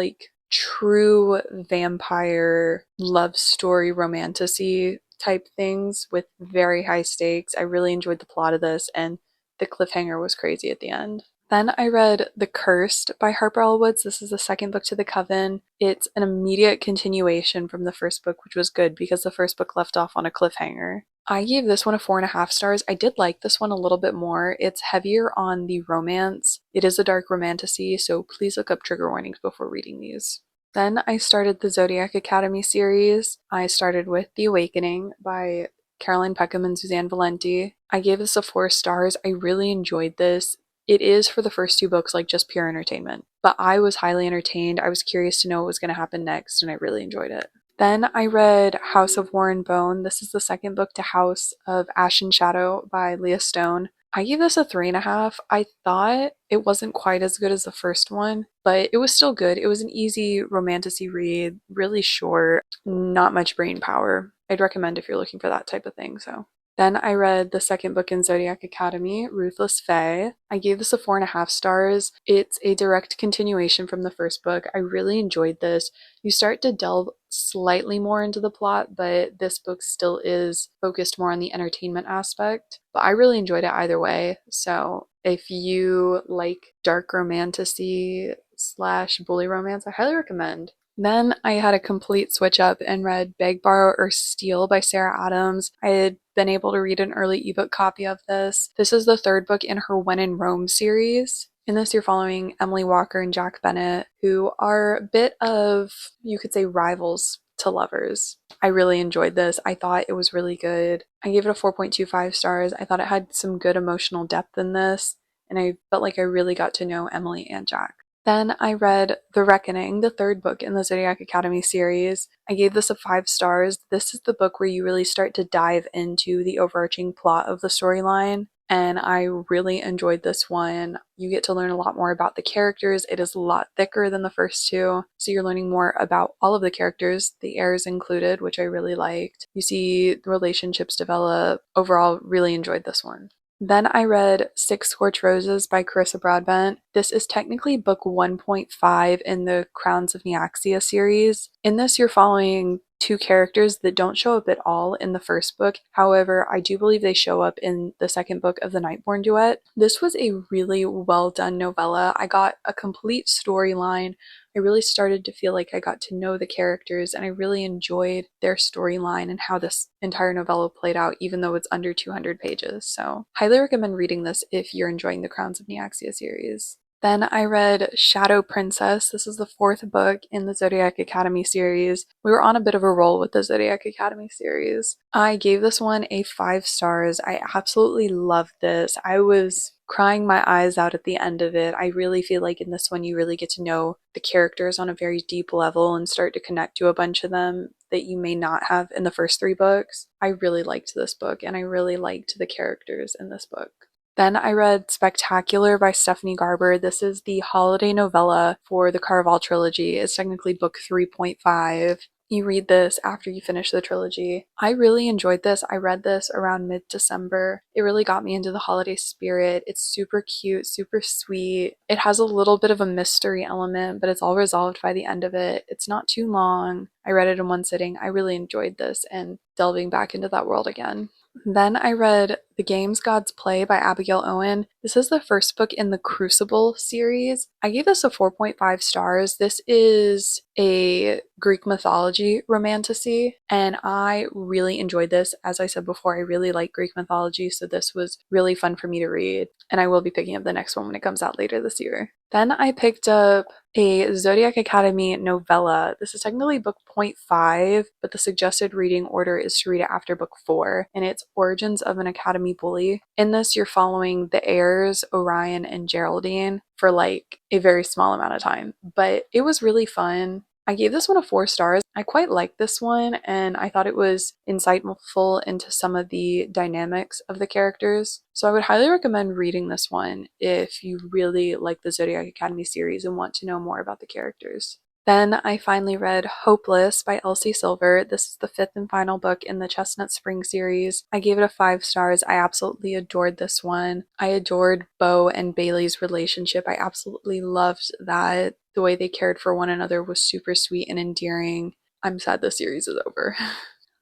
true vampire love story romantasy type things with very high stakes. I really enjoyed the plot of this, and the cliffhanger was crazy at the end. Then I read The Cursed by Harper L. Woods. This is the second book to the Coven. It's an immediate continuation from the first book, which was good because the first book left off on a cliffhanger. I gave this one a 4.5 stars. I did like this one a little bit more. It's heavier on the romance. It is a dark romantasy, so please look up trigger warnings before reading these. Then I started the Zodiac Academy series. I started with The Awakening by Caroline Peckham and Suzanne Valenti. I gave this a 4 stars. I really enjoyed this. It is, for the first 2 books, like just pure entertainment, but I was highly entertained. I was curious to know what was going to happen next, and I really enjoyed it. Then I read House of War and Bone. This is the second book to House of Ash and Shadow by Leah Stone. I gave this a 3.5. I thought it wasn't quite as good as the first one, but it was still good. It was an easy romantasy read, really short, not much brain power. I'd recommend if you're looking for that type of thing. So then I read the second book in Zodiac Academy, Ruthless Fae. I gave this a 4.5 stars. It's a direct continuation from the first book. I really enjoyed this. You start to delve slightly more into the plot, but this book still is focused more on the entertainment aspect. But I really enjoyed it either way. So if you like dark romantasy slash bully romance, I highly recommend. Then I had a complete switch up and read Beg, Borrow, or Steal by Sarah Adams. I had been able to read an early ebook copy of this. This is the third book in her When in Rome series. In this, you're following Emily Walker and Jack Bennett, who are a bit of, you could say, rivals to lovers. I really enjoyed this. I thought it was really good. I gave it a 4.25 stars. I thought it had some good emotional depth in this, and I felt like I really got to know Emily and Jack. Then I read The Reckoning, the third book in the Zodiac Academy series. I gave this a 5 stars. This is the book where you really start to dive into the overarching plot of the storyline, and I really enjoyed this one. You get to learn a lot more about the characters. It is a lot thicker than the first 2, so you're learning more about all of the characters, the heirs included, which I really liked. You see the relationships develop. Overall, really enjoyed this one. Then I read Six Scorched Roses by Carissa Broadbent. This is technically book 1.5 in the Crowns of Neaxia series. In this, you're following 2 characters that don't show up at all in the first book. However, I do believe they show up in the second book of the Nightborn duet. This was a really well done novella. I got a complete storyline. I really started to feel like I got to know the characters, and I really enjoyed their storyline and how this entire novella played out, even though it's under 200 pages. So, highly recommend reading this if you're enjoying the Crowns of Neaxia series. Then I read Shadow Princess. This is the 4th book in the Zodiac Academy series. We were on a bit of a roll with the Zodiac Academy series. I gave this one a 5 stars. I absolutely loved this. I was crying my eyes out at the end of it. I really feel like in this one you really get to know the characters on a very deep level and start to connect to a bunch of them that you may not have in the first 3 books. I really liked this book, and I really liked the characters in this book. Then I read Spectacular by Stephanie Garber. This is the holiday novella for the Caraval trilogy. It's technically book 3.5. You read this after you finish the trilogy. I really enjoyed this. I read this around mid-December. It really got me into the holiday spirit. It's super cute, super sweet. It has a little bit of a mystery element, but it's all resolved by the end of it. It's not too long. I read it in one sitting. I really enjoyed this and delving back into that world again. Then I read The Games Gods Play by Abigail Owen. This is the first book in the Crucible series. I gave this a 4.5 stars. This is a Greek mythology romantasy, and I really enjoyed this. As I said before, I really like Greek mythology, so this was really fun for me to read, and I will be picking up the next one when it comes out later this year. Then I picked up a Zodiac Academy novella. This is technically book 0.5, but the suggested reading order is to read it after book 4, and it's Origins of an Academy Bully. In this, you're following the heirs, Orion and Geraldine, for like a very small amount of time, but it was really fun. I gave this one a 4 stars. I quite liked this one, and I thought it was insightful into some of the dynamics of the characters. So I would highly recommend reading this one if you really like the Zodiac Academy series and want to know more about the characters. Then I finally read Hopeless by Elsie Silver. This is the 5th and final book in the Chestnut Spring series. I gave it a 5 stars. I absolutely adored this one. I adored Bo and Bailey's relationship. I absolutely loved that. The way they cared for one another was super sweet and endearing. I'm sad the series is over.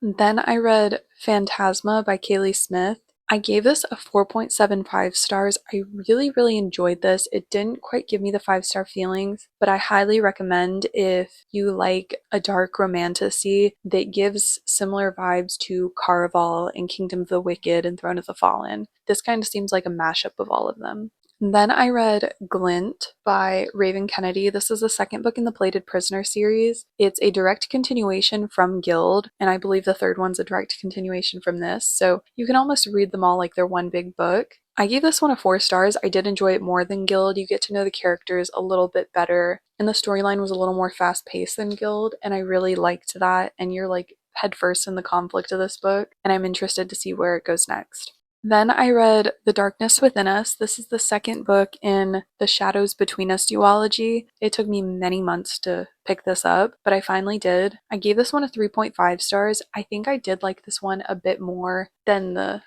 Then I read Phantasma by Kaylee Smith. I gave this a 4.75 stars. I really enjoyed this. It didn't quite give me the 5-star feelings, but I highly recommend if you like a dark romantasy that gives similar vibes to Caraval and Kingdom of the Wicked and Throne of the Fallen. This kind of seems like a mashup of all of them. Then I read Glint by Raven Kennedy. This is the second book in the Plated Prisoner series. It's a direct continuation from Guild, and I believe the third one's a direct continuation from this, so you can almost read them all like they're one big book. I gave this one a 4 stars. I did enjoy it more than Guild. You get to know the characters a little bit better, and the storyline was a little more fast paced than Guild, and I really liked that. And you're like headfirst in the conflict of this book, and I'm interested to see where it goes next. Then I read The Darkness Within Us. This is the second book in the Shadows Between Us duology. It took me many months to pick this up, but I finally did. I gave this one a 3.5 stars. I think I did like this one a bit more than the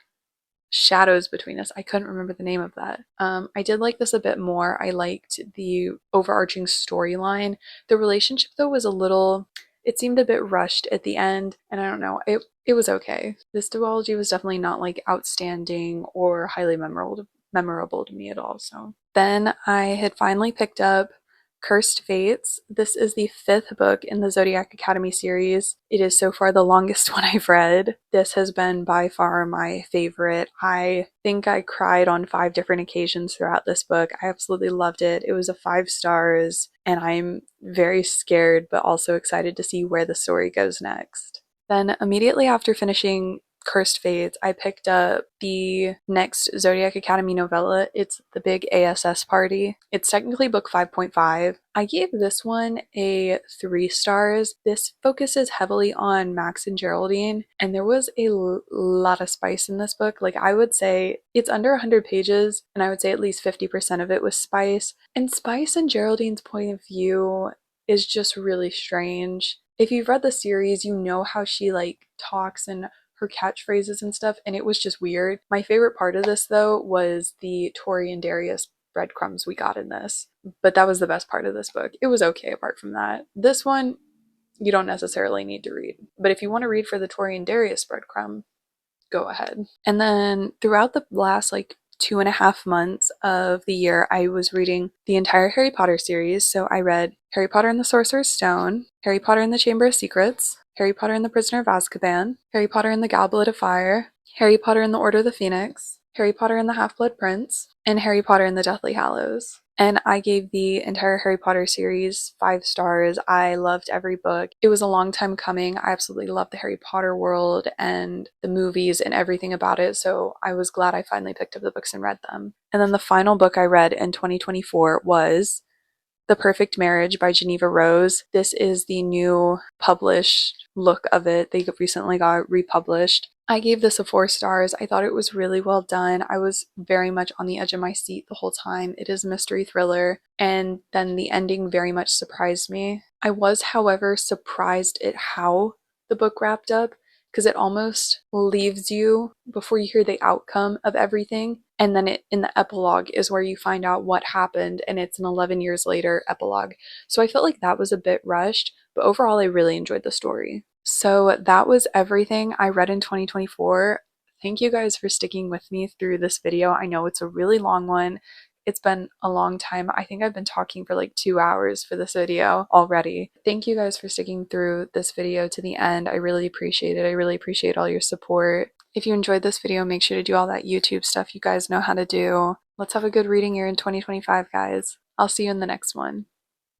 Shadows Between Us. I couldn't remember the name of that. I did like this a bit more. I liked the overarching storyline. The relationship, though, was a little, it seemed a bit rushed at the end, and I don't know, it was okay. This duology was definitely not like outstanding or highly memorable to me at all. So then I had finally picked up Cursed Fates. This is the fifth book in the Zodiac Academy series. It is so far the longest one I've read. This has been by far my favorite. I think I cried on 5 different occasions throughout this book. I absolutely loved it. It was a 5 stars, and I'm very scared but also excited to see where the story goes next. Then immediately after finishing Cursed Fates, I picked up the next Zodiac Academy novella. It's The Big ASS Party. It's technically book 5.5. I gave this one a 3 stars. This focuses heavily on Max and Geraldine, and there was a lot of spice in this book. Like, I would say it's under 100 pages, and I would say at least 50% of it was spice. And spice and Geraldine's point of view is just really strange. If you've read the series, you know how she like talks and her catchphrases and stuff, and it was just weird. My favorite part of this, though, was the Tori and Darius breadcrumbs we got in this. But that was the best part of this book. It was okay apart from that. This one, you don't necessarily need to read. But if you want to read for the Tori and Darius breadcrumb, go ahead. And then throughout the last like 2.5 months of the year, I was reading the entire Harry Potter series. So I read Harry Potter and the Sorcerer's Stone, Harry Potter and the Chamber of Secrets, Harry Potter and the Prisoner of Azkaban, Harry Potter and the Goblet of Fire, Harry Potter and the Order of the Phoenix, Harry Potter and the Half-Blood Prince, and Harry Potter and the Deathly Hallows. And I gave the entire Harry Potter series 5 stars. I loved every book. It was a long time coming. I absolutely loved the Harry Potter world and the movies and everything about it, so I was glad I finally picked up the books and read them. And then the final book I read in 2024 was The Perfect Marriage by Geneva Rose. This is the new published look of it. They recently got republished. I gave this a 4 stars. I thought it was really well done. I was very much on the edge of my seat the whole time. It is a mystery thriller, and then the ending very much surprised me. I was, however, surprised at how the book wrapped up, because it almost leaves you before you hear the outcome of everything, and then in the epilogue is where you find out what happened, and it's an 11 years later epilogue. So I felt like that was a bit rushed, but overall I really enjoyed the story. So that was everything I read in 2024. Thank you guys for sticking with me through this video. I know it's a really long one. It's been a long time. I think I've been talking for like 2 hours for this video already. Thank you guys for sticking through this video to the end. I really appreciate it. I really appreciate all your support. If you enjoyed this video, make sure to do all that YouTube stuff you guys know how to do. Let's have a good reading year in 2025, guys. I'll see you in the next one.